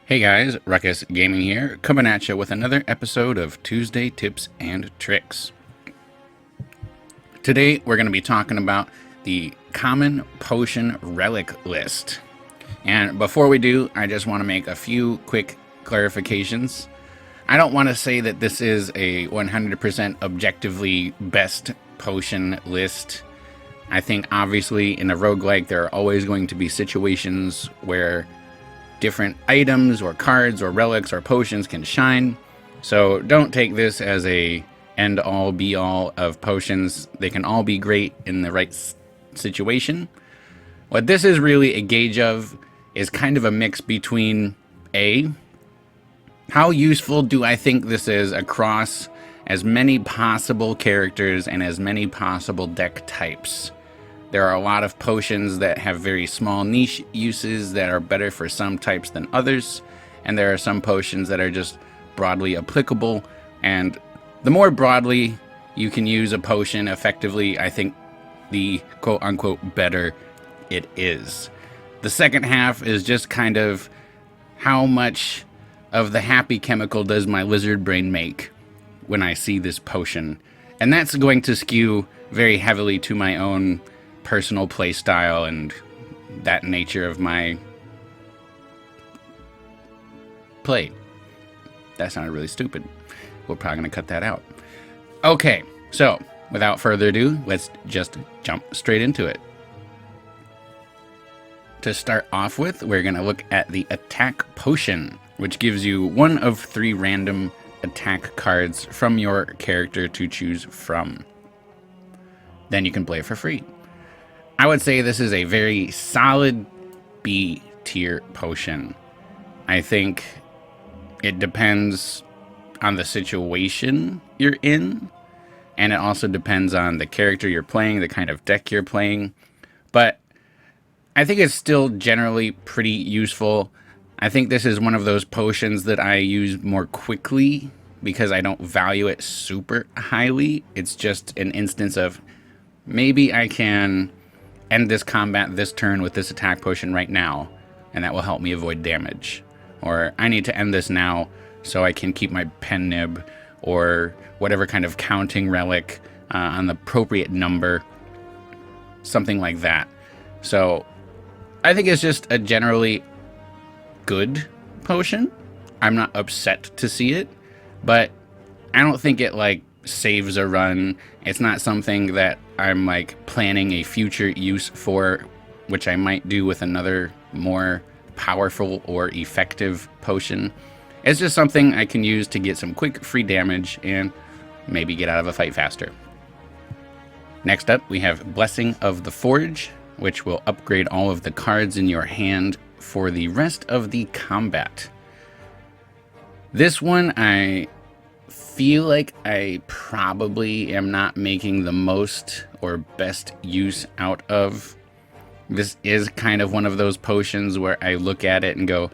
Hey guys, Ruckus Gaming here, coming at you with another episode of Tuesday Tips and Tricks. Today we're going to be talking about the common potion relic list. And before we do, I just want to make a few quick clarifications. I don't want to say that this is a 100% objectively best potion list. I think obviously in a roguelike there are always going to be situations where different items or cards or relics or potions can shine. So don't take this as a end all be all of potions. They can all be great in the right situation. What this is really a gauge of is kind of a mix between how useful do I think this is across as many possible characters and as many possible deck types. There are a lot of potions that have very small niche uses that are better for some types than others, and there are some potions that are just broadly applicable, and the more broadly you can use a potion effectively, I think the quote-unquote better it is. The second half is just kind of how much of the happy chemical does my lizard brain make when I see this potion, and that's going to skew very heavily to my own personal play style and that nature of my play. That sounded really stupid. We're probably going to cut that out. Okay, so without further ado, let's just jump straight into it. To start off with, we're going to look at the attack potion, which gives you one of 3 random attack cards from your character to choose from. Then you can play it for free. I would say this is a very solid B tier potion. I think it depends on the situation you're in, and it also depends on the character you're playing, the kind of deck you're playing, but I think it's still generally pretty useful. I think this is one of those potions that I use more quickly because I don't value it super highly. It's just an instance of maybe I can end this combat this turn with this attack potion right now, and that will help me avoid damage. Or I need to end this now so I can keep my pen nib or whatever kind of counting relic on the appropriate number, something like that. So I think it's just a generally good potion. I'm not upset to see it, but I don't think it like saves a run. It's not something that I'm like planning a future use for, which I might do with another more powerful or effective potion. It's just something I can use to get some quick free damage and maybe get out of a fight faster. Next up, we have Blessing of the Forge, which will upgrade all of the cards in your hand for the rest of the combat. This one I feel like I probably am not making the most or best use out of. This is kind of one of those potions where I look at it and go,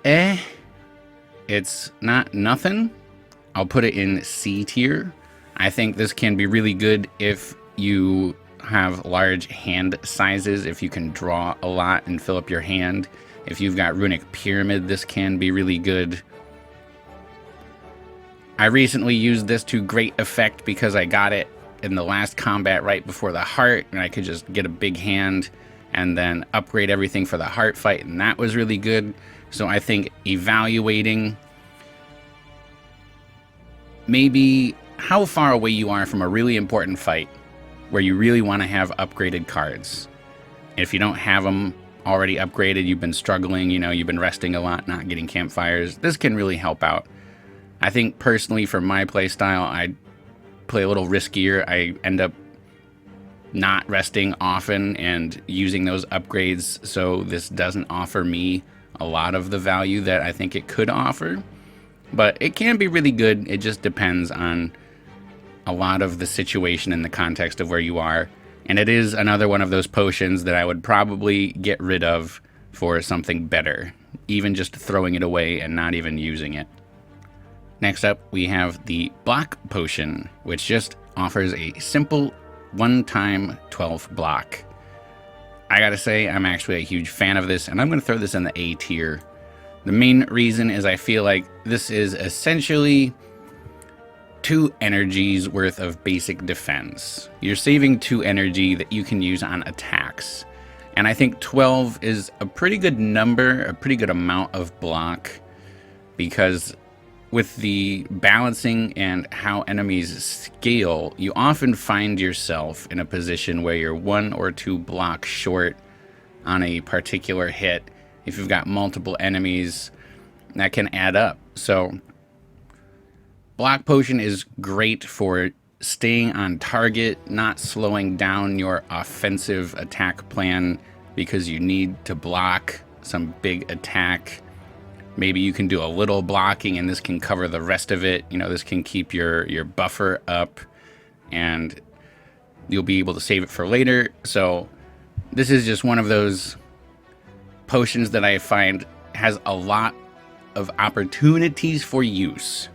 it's not nothing. I'll put it in C tier. I think this can be really good if you have large hand sizes, if you can draw a lot and fill up your hand. If you've got Runic Pyramid, this can be really good. I recently used this to great effect because I got it in the last combat right before the heart, and I could just get a big hand and then upgrade everything for the heart fight, and that was really good. So I think evaluating maybe how far away you are from a really important fight where you really want to have upgraded cards. If you don't have them already upgraded, you've been struggling, you've been resting a lot, not getting campfires, this can really help out. I think personally for my playstyle, I play a little riskier. I end up not resting often and using those upgrades, so this doesn't offer me a lot of the value that I think it could offer. But it can be really good. It just depends on a lot of the situation and the context of where you are. And it is another one of those potions that I would probably get rid of for something better, even just throwing it away and not even using it. Next up, we have the Block Potion, which just offers a simple one-time 12 block. I gotta say, I'm actually a huge fan of this, and I'm gonna throw this in the A tier. The main reason is I feel like this is essentially 2 energies worth of basic defense. You're saving 2 energy that you can use on attacks. And I think 12 is a pretty good number, a pretty good amount of block, because with the balancing and how enemies scale, you often find yourself in a position where you're 1 or 2 blocks short on a particular hit. If you've got multiple enemies, that can add up. So block potion is great for staying on target, not slowing down your offensive attack plan because you need to block some big attack. Maybe you can do a little blocking and this can cover the rest of it. You know, this can keep your buffer up and you'll be able to save it for later. So this is just one of those potions that I find has a lot of opportunities for use.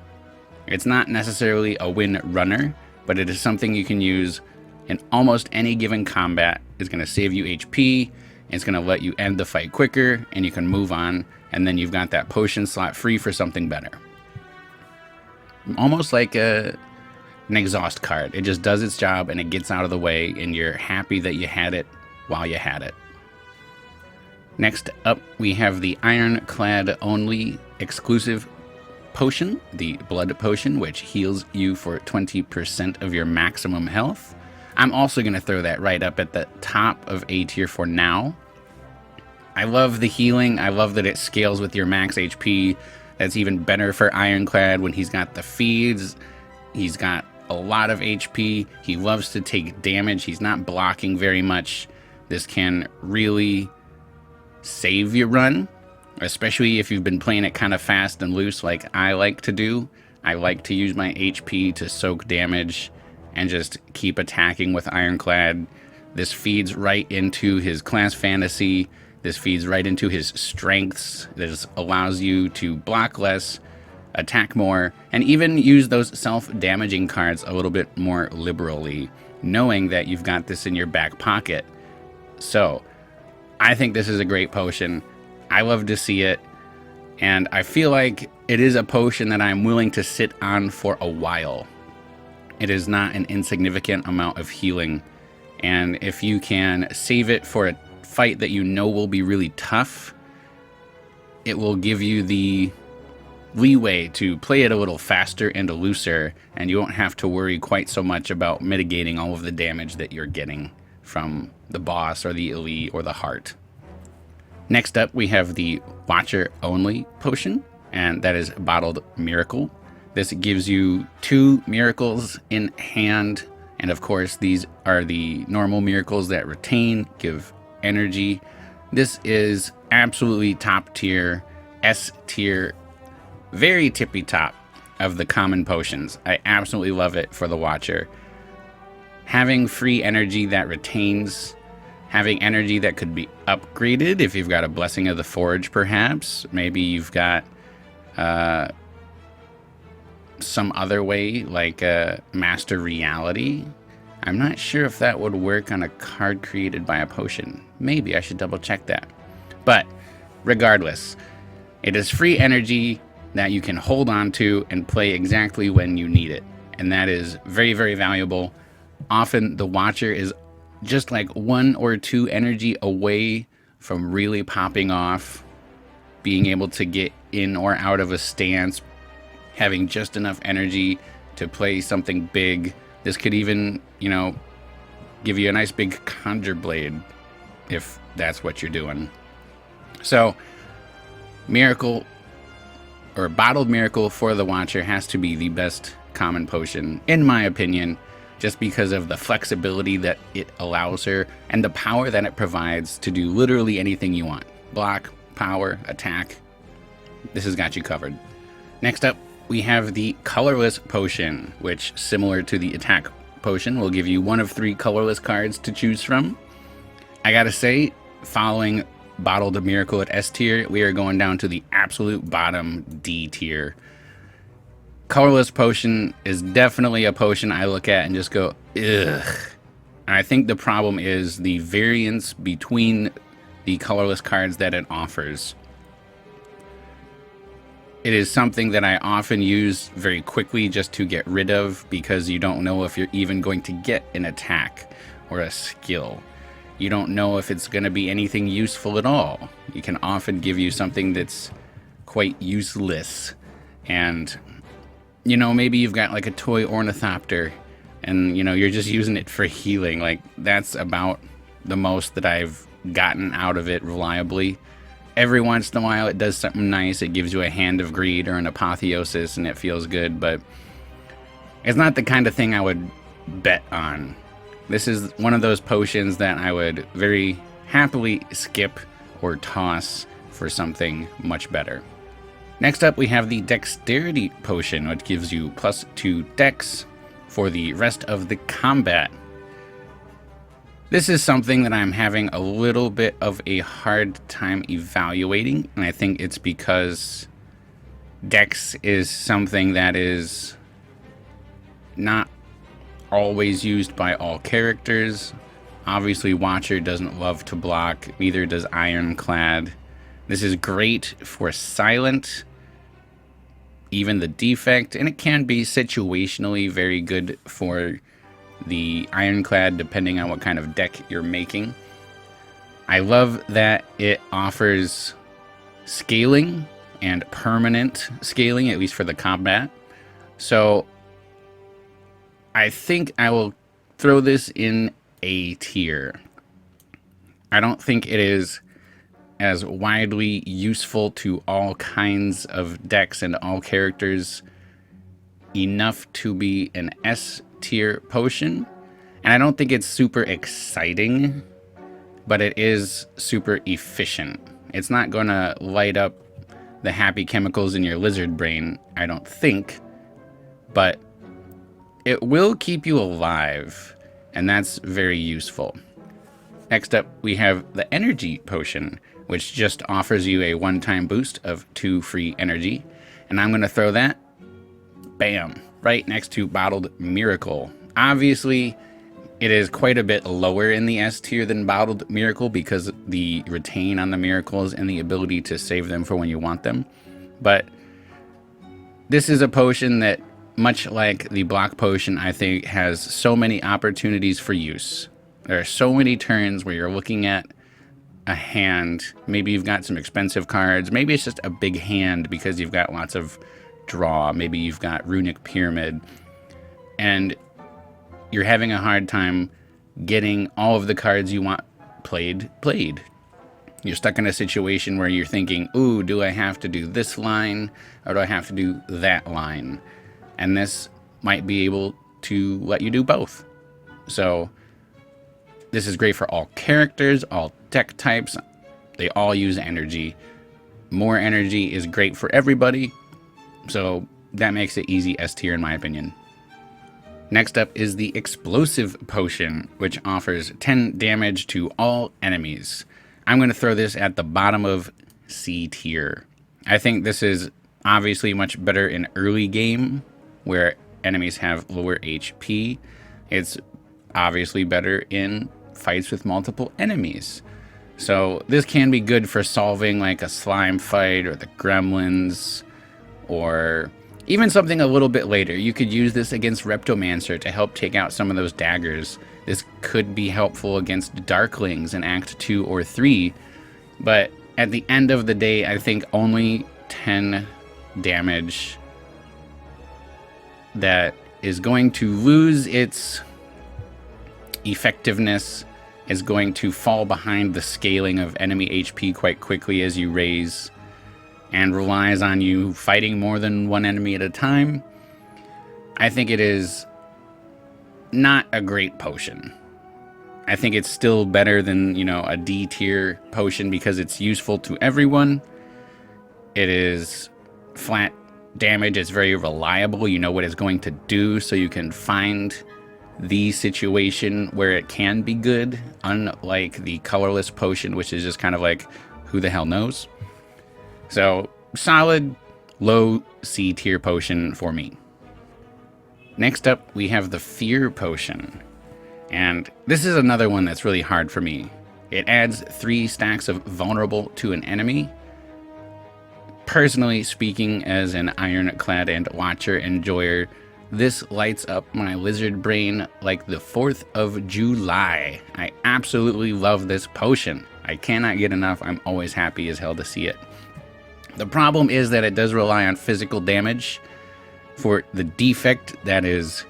It's not necessarily a win runner, but it is something you can use in almost any given combat. It's going to save you HP. It's going to let you end the fight quicker and you can move on. And then you've got that potion slot free for something better. Almost like an exhaust card. It just does its job and it gets out of the way and you're happy that you had it while you had it. Next up, we have the Ironclad only exclusive potion, the Blood Potion, which heals you for 20% of your maximum health. I'm also going to throw that right up at the top of A tier for now. I love the healing. I love that it scales with your max HP. That's even better for Ironclad when he's got the feeds. He's got a lot of HP. He loves to take damage. He's not blocking very much. This can really save your run, especially if you've been playing it kind of fast and loose like I like to do. I like to use my HP to soak damage and just keep attacking with Ironclad. This feeds right into his class fantasy. This feeds right into his strengths. This allows you to block less, attack more, and even use those self-damaging cards a little bit more liberally, knowing that you've got this in your back pocket. So, I think this is a great potion. I love to see it, and I feel like it is a potion that I'm willing to sit on for a while. It is not an insignificant amount of healing, and if you can save it for a fight that you know will be really tough, it will give you the leeway to play it a little faster and looser, and you won't have to worry quite so much about mitigating all of the damage that you're getting from the boss or the elite or the heart. Next up, we have the Watcher only potion, and that is Bottled Miracle. This gives you 2 miracles in hand, and of course these are the normal miracles that retain, give energy. This is absolutely top tier, S tier, very tippy top of the common potions. I absolutely love it for the Watcher. Having free energy that retains, having energy that could be upgraded if you've got a Blessing of the Forge perhaps. Maybe you've got some other way like a Master Reality. I'm not sure if that would work on a card created by a potion. Maybe I should double check that. But regardless, it is free energy that you can hold on to and play exactly when you need it. And that is very, very valuable. Often the Watcher is just like 1 or 2 energy away from really popping off, being able to get in or out of a stance, having just enough energy to play something big. This could even, you know, give you a nice big Conjure Blade if that's what you're doing. So, Miracle or Bottled Miracle for the Watcher has to be the best common potion, in my opinion, just because of the flexibility that it allows her and the power that it provides to do literally anything you want. Block, power, attack. This has got you covered. Next up, we have the Colorless Potion, which, similar to the Attack Potion, will give you 1 of 3 colorless cards to choose from. I gotta say, following Bottled Miracle at S tier, we are going down to the absolute bottom D tier. Colorless Potion is definitely a potion I look at and just go, ugh. And I think the problem is the variance between the colorless cards that it offers. It is something that I often use very quickly just to get rid of, because you don't know if you're even going to get an attack or a skill. You don't know if it's going to be anything useful at all. It can often give you something that's quite useless. And, you know, maybe you've got like a toy ornithopter and, you know, you're just using it for healing. Like, that's about the most that I've gotten out of it reliably. Every once in a while it does something nice. It gives you a Hand of Greed or an Apotheosis and it feels good, but it's not the kind of thing I would bet on. This is one of those potions that I would very happily skip or toss for something much better. Next up, we have the Dexterity potion, which gives you +2 dex for the rest of the combat. This is something that I'm having a little bit of a hard time evaluating, and I think it's because dex is something that is not always used by all characters. Obviously, Watcher doesn't love to block, neither does Ironclad. This is great for Silent, even the Defect, and it can be situationally very good for the Ironclad depending on what kind of deck you're making. I love that it offers scaling and permanent scaling, at least for the combat. So I think I will throw this in A tier. I don't think it is as widely useful to all kinds of decks and all characters enough to be an S tier potion. And I don't think it's super exciting, but it is super efficient. It's not going to light up the happy chemicals in your lizard brain, I don't think, but it will keep you alive, and that's very useful. Next up, we have the Energy potion, which just offers you a one-time boost of 2 free energy. And I'm going to throw that, bam, right next to Bottled Miracle. Obviously, it is quite a bit lower in the S tier than Bottled Miracle because the retain on the miracles and the ability to save them for when you want them. But this is a potion that, much like the Block potion, I think has so many opportunities for use. There are so many turns where you're looking at a hand. Maybe you've got some expensive cards. Maybe it's just a big hand because you've got lots of draw. Maybe you've got Runic Pyramid. And you're having a hard time getting all of the cards you want played. You're stuck in a situation where you're thinking, ooh, do I have to do this line or do I have to do that line? And this might be able to let you do both. So this is great for all characters, all deck types. They all use energy. More energy is great for everybody. So that makes it easy S tier in my opinion. Next up is the Explosive potion, which offers 10 damage to all enemies. I'm going to throw this at the bottom of C tier. I think this is obviously much better in early game where enemies have lower HP. It's obviously better in fights with multiple enemies. So this can be good for solving like a slime fight or the gremlins, or even something a little bit later. You could use this against Reptomancer to help take out some of those daggers. This could be helpful against Darklings in Act 2 or 3, but at the end of the day, I think only 10 damage that is going to lose its effectiveness, is going to fall behind the scaling of enemy HP quite quickly as you raise, and relies on you fighting more than one enemy at a time. I think it is not a great potion. I think it's still better than, you know, a D tier potion because it's useful to everyone. It is flat damage. It's very reliable. You know what it's going to do, so you can find the situation where it can be good, unlike the colorless potion, which is just kind of like, who the hell knows? So, solid, low C tier potion for me. Next up, we have the Fear potion. And this is another one that's really hard for me. It adds 3 stacks of vulnerable to an enemy. personally speaking, as an ironclad and watcher enjoyer, this lights up my lizard brain like the 4th of July. I absolutely love this potion. I cannot get enough. I'm always happy as hell to see it. The problem is that it does rely on physical damage. For the defect, that is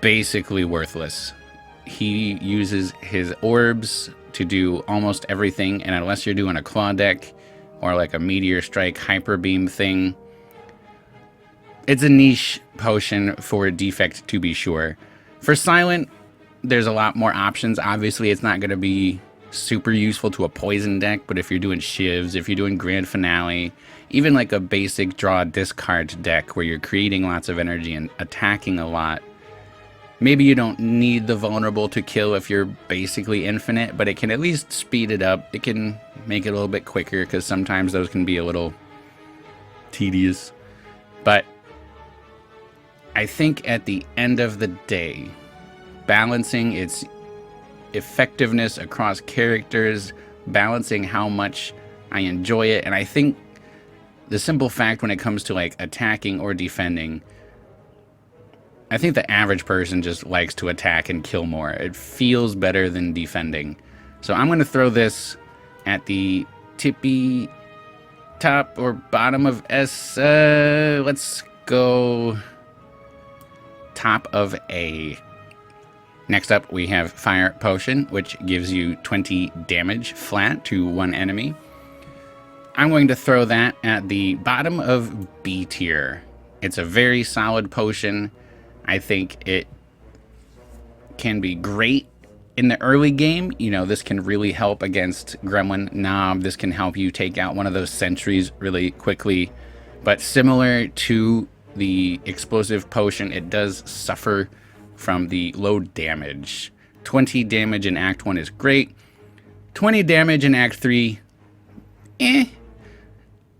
basically worthless. He uses his orbs to do almost everything, and unless you're doing a claw deck or like a meteor strike hyper beam thing, it's a niche potion for a defect, to be sure. For silent, there's a lot more options. Obviously, it's not going to be super useful to a poison deck, but if you're doing shivs, if you're doing grand finale, even like a basic draw discard deck where you're creating lots of energy and attacking a lot, maybe you don't need the vulnerable to kill if you're basically infinite, but it can at least speed it up. It can make it a little bit quicker because sometimes those can be a little tedious. But I think at the end of the day, balancing its effectiveness across characters, balancing how much I enjoy it, and I think the simple fact when it comes to like attacking or defending, I think the average person just likes to attack and kill more. It feels better than defending. So I'm going to throw this at the tippy top or bottom of S. Let's go top of A. Next up, we have Fire Potion, which gives you 20 damage flat to one enemy. I'm going to throw that at the bottom of B tier. It's a very solid potion. I think it can be great in the early game. You know, this can really help against Gremlin Knob. This can help you take out one of those sentries really quickly. But similar to the explosive potion, it does suffer from the low damage. 20 damage in Act 1 is great. 20 damage in Act 3,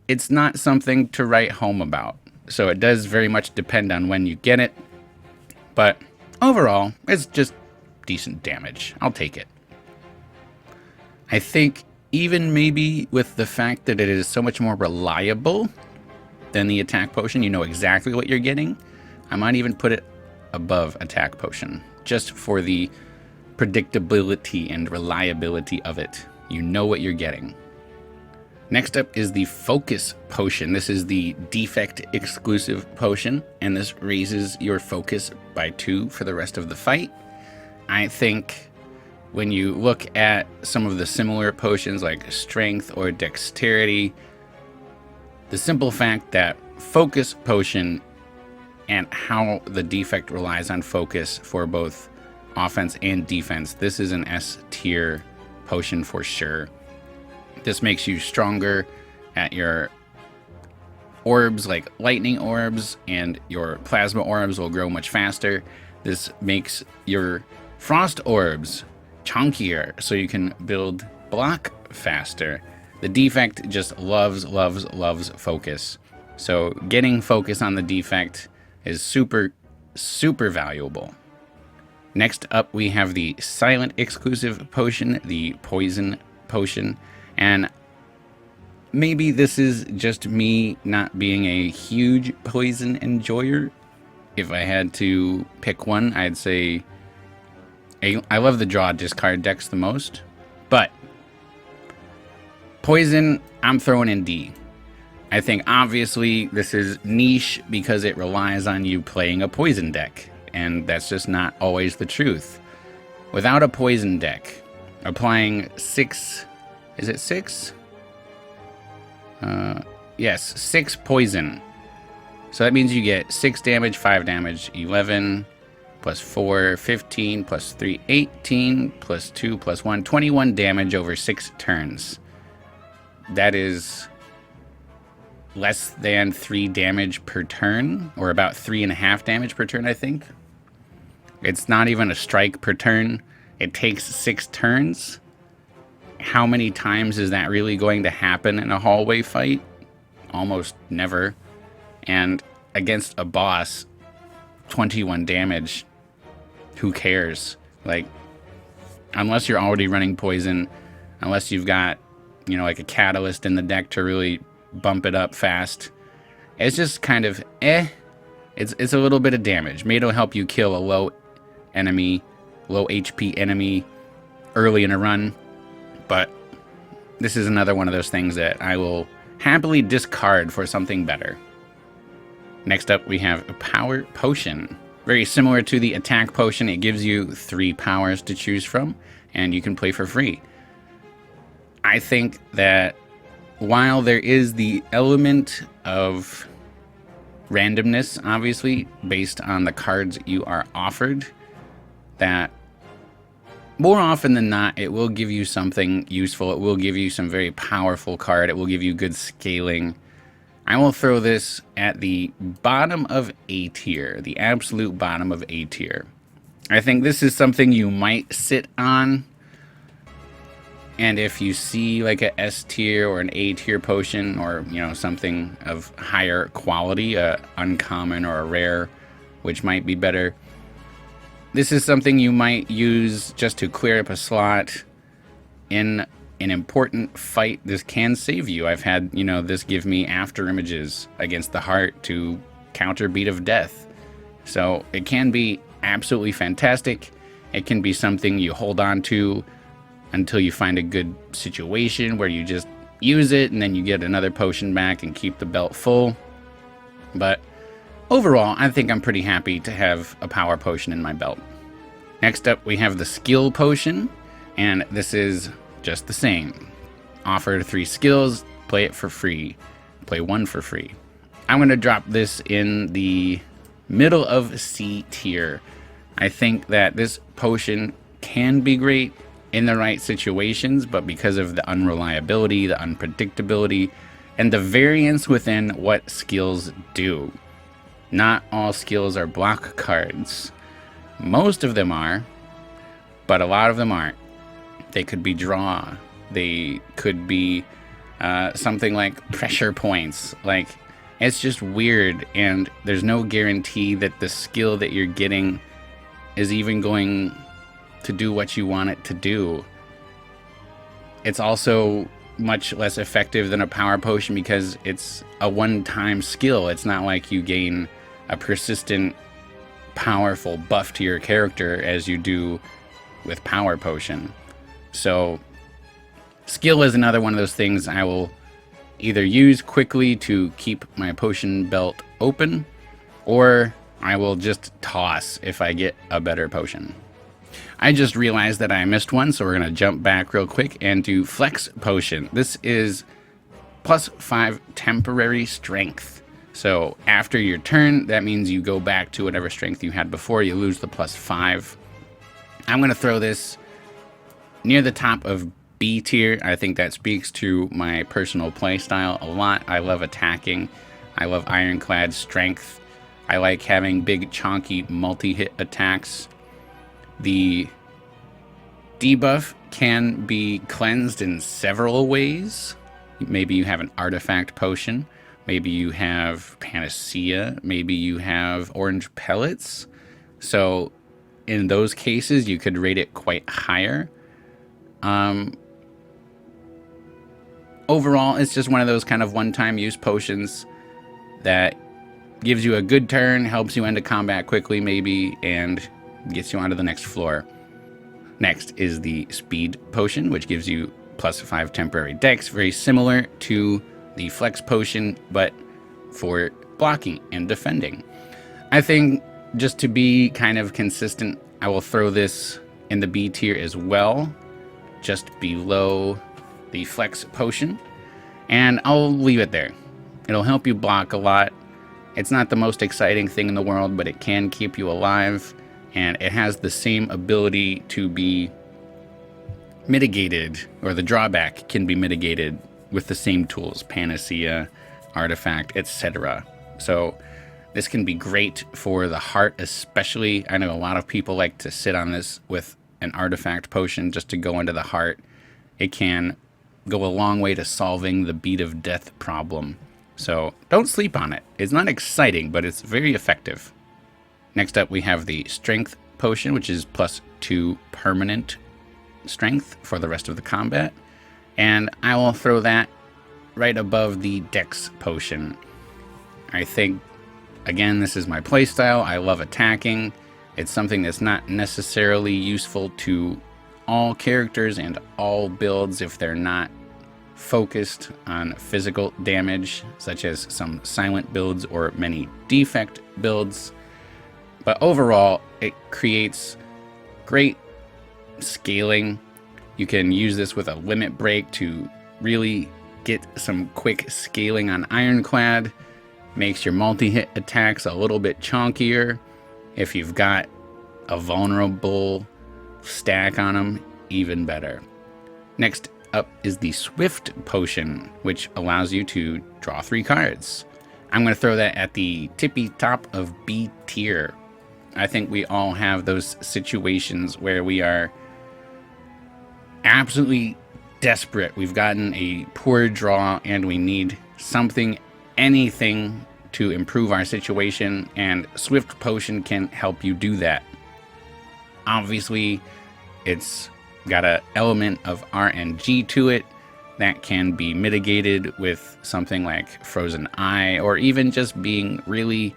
it's not something to write home about. So it does very much depend on when you get it. But overall, it's just decent damage. I'll take it. I think even maybe with the fact that it is so much more reliable than the attack potion, you know exactly what you're getting, I might even put it above attack potion, just for the predictability and reliability of it. You know what you're getting. Next up is the Focus Potion. This is the defect exclusive potion, and this raises your focus by 2 for the rest of the fight. I think when you look at some of the similar potions like Strength or Dexterity, the simple fact that Focus Potion and how the defect relies on focus for both offense and defense, this is an S tier potion for sure. This makes you stronger at your orbs, like lightning orbs, and your plasma orbs will grow much faster. This makes your frost orbs chunkier, so you can build block faster. The defect just loves focus. So getting focus on the defect is super valuable. Next up, we have the silent exclusive potion, the Poison Potion. And maybe this is just me not being a huge poison enjoyer. If I had to pick one, I'd say I love the draw discard decks the most. But poison, I'm throwing in D. I think obviously this is niche because it relies on you playing a poison deck. And that's just not always the truth. Without a poison deck, applying 6... Is it 6? Yes, 6 poison. So that means you get 6 damage, 5 damage, 11, plus 4, 15, plus 3, 18, plus 2, plus 1, 21 damage over 6 turns. That is less than 3 damage per turn, or about 3.5 damage per turn, I think. It's not even a strike per turn. It takes 6 turns. How many times is that really going to happen in a hallway fight? Almost never. And against a boss, 21 damage, who cares? Like, unless you're already running poison, unless you've got, you know, like a catalyst in the deck to really bump it up fast. It's just kind of eh. It's a little bit of damage. Maybe it'll help you kill a low HP enemy early in a run. But this is another one of those things that I will happily discard for something better. Next up, we have a power potion. Very similar to the attack potion, it gives you 3 powers to choose from, and you can play for free. I think that while there is the element of randomness, obviously, based on the cards you are offered, that more often than not, it will give you something useful. It will give you some very powerful card. It will give you good scaling. I will throw this at the bottom of A tier, the absolute bottom of A tier. I think this is something you might sit on, and if you see like a S tier or an A tier potion, or something of higher quality, a uncommon or a rare, which might be better, this is something you might use just to clear up a slot in an important fight. This can save you. I've had this give me after images against the heart to counter Beat of Death, so it can be absolutely fantastic. It can be something you hold on to until you find a good situation where you just use it and then you get another potion back and keep the belt full. But overall, I think I'm pretty happy to have a power potion in my belt. Next up, we have the skill potion, and this is just the same. Offer 3 skills, play it for free. Play 1 for free. I'm going to drop this in the middle of C tier. I think that this potion can be great in the right situations, but because of the unreliability, the unpredictability, and the variance within what skills do. Not all skills are block cards. Most of them are, but a lot of them aren't. They could be draw. They could be something like pressure points. Like, it's just weird, and there's no guarantee that the skill that you're getting is even going to do what you want it to do. It's also much less effective than a power potion because it's a one-time skill. It's not like you gain a persistent, powerful buff to your character as you do with power potion. So skill is another one of those things I will either use quickly to keep my potion belt open, or I will just toss if I get a better potion. I just realized that I missed one, so we're going to jump back real quick and do Flex Potion. This is +5 temporary strength. So after your turn, that means you go back to whatever strength you had before. You lose the +5. I'm going to throw this near the top of B tier. I think that speaks to my personal play style a lot. I love attacking. I love ironclad strength. I like having big, chonky, multi-hit attacks. The debuff can be cleansed in several ways. Maybe you have an artifact potion. Maybe you have panacea. Maybe you have orange pellets. So in those cases, you could rate it quite higher. Overall, it's just one of those kind of one-time use potions that gives you a good turn, helps you end a combat quickly maybe, and gets you onto the next floor. Next is the Speed Potion, which gives you +5 temporary dex, very similar to the Flex Potion, but for blocking and defending. I think just to be kind of consistent, I will throw this in the B tier as well, just below the Flex Potion, and I'll leave it there. It'll help you block a lot. It's not the most exciting thing in the world, but it can keep you alive, and it has the same ability to be mitigated, or the drawback can be mitigated with the same tools, panacea, artifact, etc. So this can be great for the heart especially. I know a lot of people like to sit on this with an artifact potion just to go into the heart. It can go a long way to solving the Beat of Death problem. So don't sleep on it. It's not exciting, but it's very effective. Next up, we have the Strength Potion, which is +2 permanent strength for the rest of the combat. And I will throw that right above the Dex potion. I think, again, this is my playstyle. I love attacking. It's something that's not necessarily useful to all characters and all builds if they're not focused on physical damage, such as some silent builds or many defect builds. But overall, it creates great scaling. You can use this with a limit break to really get some quick scaling on Ironclad. Makes your multi-hit attacks a little bit chunkier. If you've got a vulnerable stack on them, even better. Next up is the Swift Potion, which allows you to draw 3 cards. I'm going to throw that at the tippy top of B tier. I think we all have those situations where we are absolutely desperate. We've gotten a poor draw and we need something, anything to improve our situation, and Swift Potion can help you do that. Obviously, it's got an element of RNG to it that can be mitigated with something like Frozen Eye, or even just being really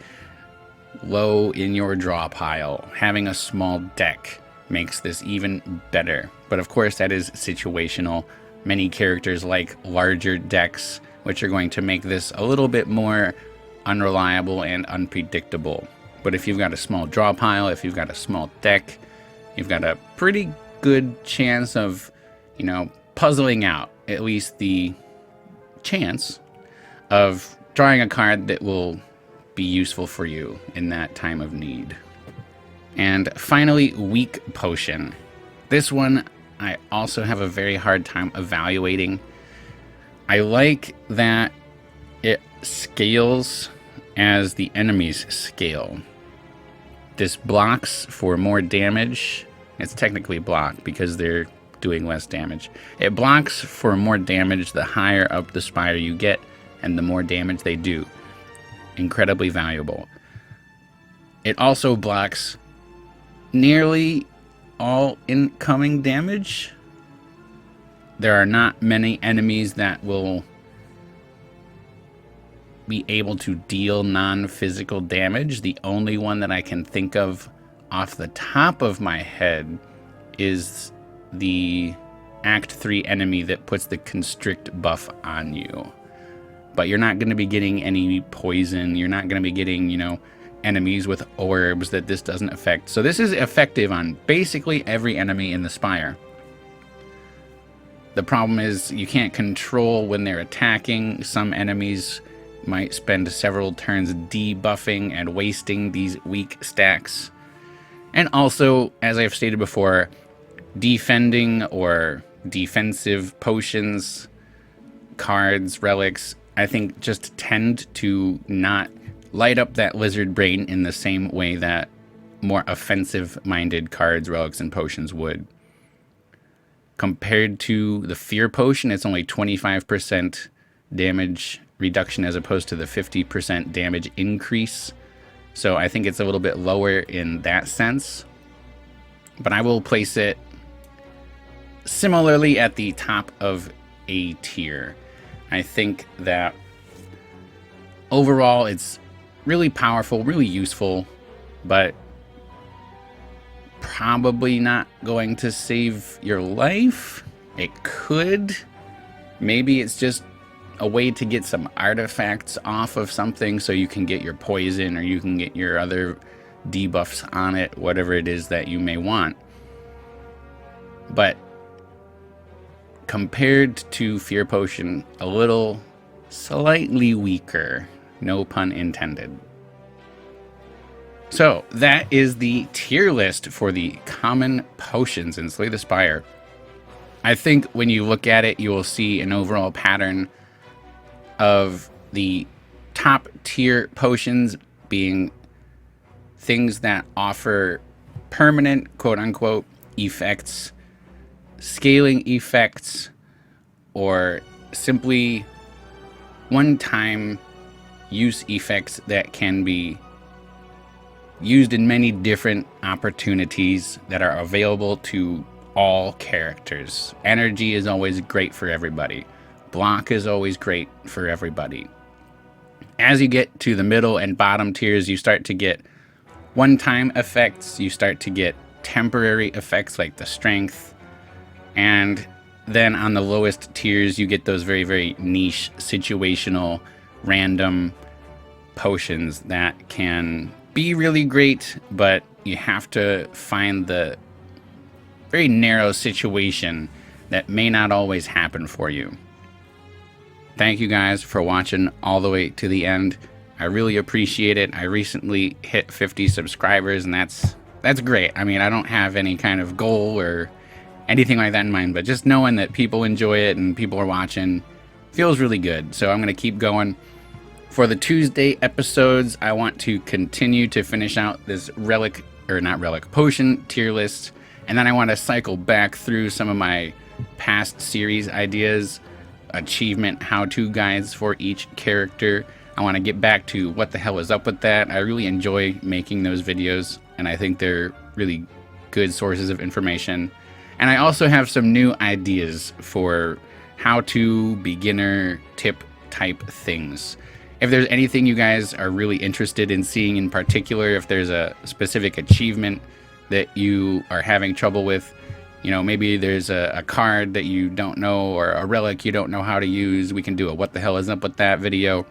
low in your draw pile. Having a small deck makes this even better. But of course, that is situational. Many characters like larger decks, which are going to make this a little bit more unreliable and unpredictable. But if you've got a small draw pile, if you've got a small deck, you've got a pretty good chance of, puzzling out at least the chance of drawing a card that will be useful for you in that time of need. And finally, Weak Potion. This one I also have a very hard time evaluating. I like that it scales as the enemies scale. This blocks for more damage. It's technically blocked because they're doing less damage. It blocks for more damage the higher up the spire you get and the more damage they do. Incredibly valuable. It also blocks nearly all incoming damage. There are not many enemies that will be able to deal non-physical damage. The only one that I can think of off the top of my head is the Act 3 enemy that puts the Constrict buff on you. But you're not going to be getting any poison. You're not going to be getting, enemies with orbs that this doesn't affect. So this is effective on basically every enemy in the Spire. The problem is you can't control when they're attacking. Some enemies might spend several turns debuffing and wasting these weak stacks. And also, as I've stated before, defending or defensive potions, cards, relics, I think just tend to not light up that lizard brain in the same way that more offensive-minded cards, relics, and potions would. Compared to the Fear Potion, it's only 25% damage reduction as opposed to the 50% damage increase. So I think it's a little bit lower in that sense. But I will place it similarly at the top of A tier. I think that overall it's really powerful, really useful, but probably not going to save your life. It could. Maybe it's just a way to get some artifacts off of something so you can get your poison or you can get your other debuffs on it, whatever it is that you may want. But compared to Fear Potion, a little slightly weaker, no pun intended. So that is the tier list for the common potions in Slay the Spire. I think when you look at it, you will see an overall pattern of the top tier potions being things that offer permanent, quote unquote, effects, scaling effects, or simply one-time use effects that can be used in many different opportunities that are available to all characters. Energy is always great for everybody. block is always great for everybody. As you get to the middle and bottom tiers, you start to get one-time effects, you start to get temporary effects like the strength, and then on the lowest tiers you get those very, very niche, situational, random potions that can be really great, but you have to find the very narrow situation that may not always happen for you. Thank you guys for watching all the way to the end. I really appreciate it. I recently hit 50 subscribers, and that's great. I mean, I don't have any kind of goal or anything like that in mind, but just knowing that people enjoy it and people are watching feels really good. So I'm going to keep going. For the Tuesday episodes, I want to continue to finish out this potion tier list, and then I want to cycle back through some of my past series ideas, achievement how-to guides for each character. I want to get back to what the hell is up with that. I really enjoy making those videos, and I think they're really good sources of information. And I also have some new ideas for how-to beginner tip type things. If there's anything you guys are really interested in seeing in particular, if there's a specific achievement that you are having trouble with, you know, maybe there's a card that you don't know or a relic you don't know how to use, we can do a what the hell is up with that video.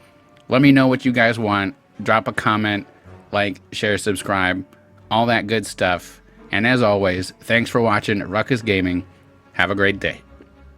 Let me know what you guys want. Drop a comment, like, share, subscribe, all that good stuff. And as always, thanks for watching Ruckus Gaming. Have a great day.